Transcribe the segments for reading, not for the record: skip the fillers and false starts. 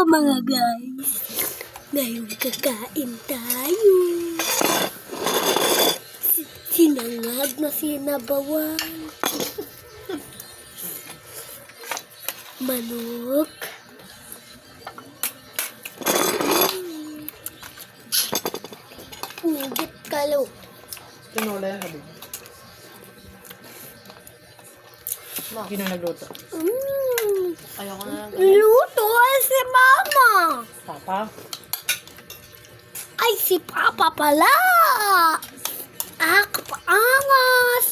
mga guys. Ngayon kakain tayo. Sinangag na sinabawan. Manok. Ngigit kalo. Tinola yan, sabi. Sino nagluto? Ayoko na lang. Luto ay si Mama. Papa? Ay, si Papa pala. Ah, kapaangas.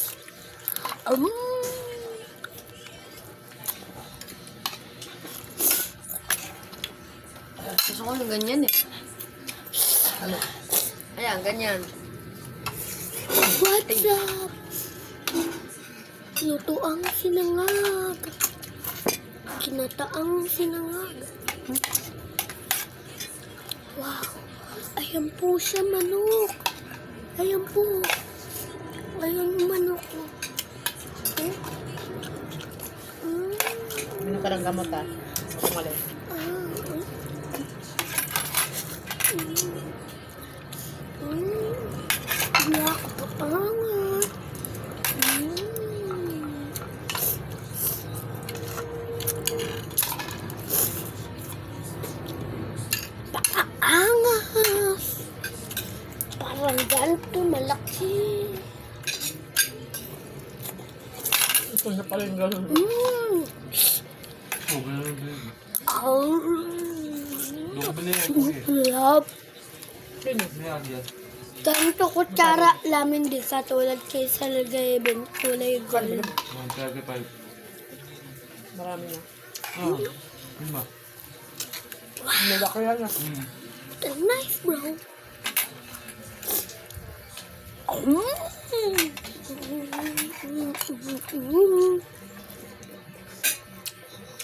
Gusto ko ng ganyan eh. Ano? Ayan, ganyan. What's up? Luto ang sinangag. Kinataang sinangag. Wow. Ayan po siya, manok. Ayan po. Ayan yung manok. Minum ka ng gamot ha? Mali. Nakakaangat. Paangas. Parang ganito malaki. Ito na pala yung gano'n. Love. Sino? Ganito kutsara lamin di katulad kay sa lagay kulay gold. Marami na. Malaki yan ah. Nice, bro.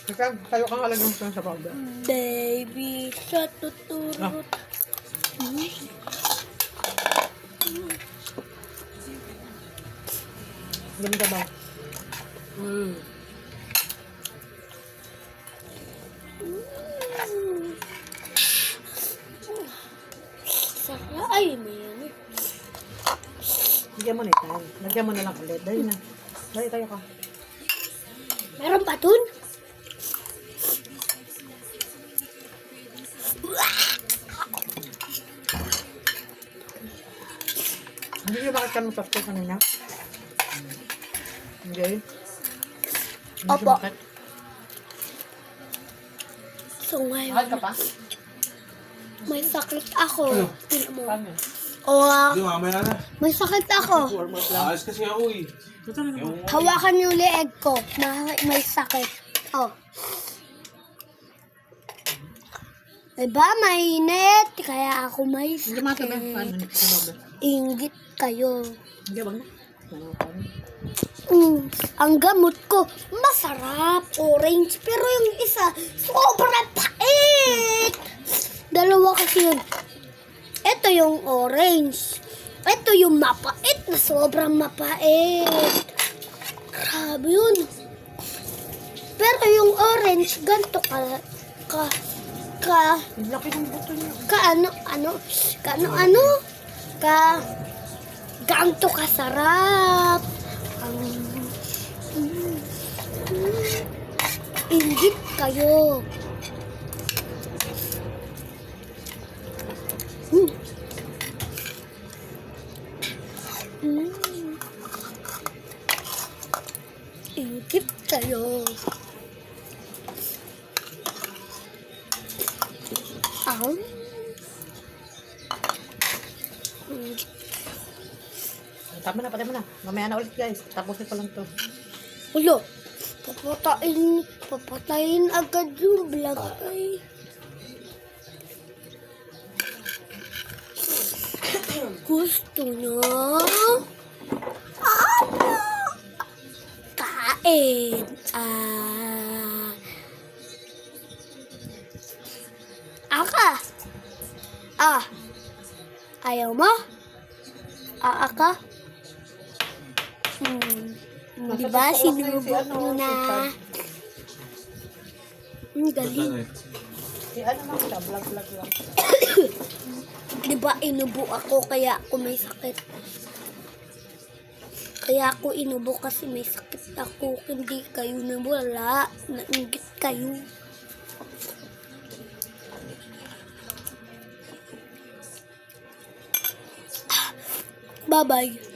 Ikaw, tayo kang halagang sa powder. Baby, sa tuturot. Ganun ka ba? Sarap. Ay, may yan eh. Lagyan mo na ito. Lagyan mo na lang ulit. Dahil na. Dahil tayo ka. Meron pa dun? Hindi nyo bakit ka masakto kanina? Hindi. Hindi Opo. sumakit. So ngayon, Bakit ka pa? may sakit ako. Tingnan mo. Paano? Hindi, mamaya na. May sakit ako. Ayos kasi ako eh. Hawakan yung leeg ko. May sakit. Oh. Diba, mainit. Kaya ako may Hindi mata ba? Paano? sakit. Sa baba. Ingit kayo. Hindi, wag na. Ano, paano? Ang gamot ko, masarap, orange. Pero yung isa, sobrang pait. Dalawa kasi yun. Ito yung orange. Ito yung mapait na sobrang mapait. Grabe yun. Pero yung orange, ganito Ang laki ng buto niya. ganito kasarap. Ingit kayo. Ingit kayo. Tama na, patay mo na. Mamaya na ulit guys. Tapusin ko lang to. Ulo, papatayin agad yung vlog ay. Gusto nyo? Kain. Aka. Ayaw mo? Aka? Diba? Sinubok nyo na. Galing. ano lang siya, vlog lang. Di ba inubo ako kaya ako may sakit? Kaya ako inubo kasi may sakit ako. Hindi kayo nawala. Nainggit kayo. Bye-bye.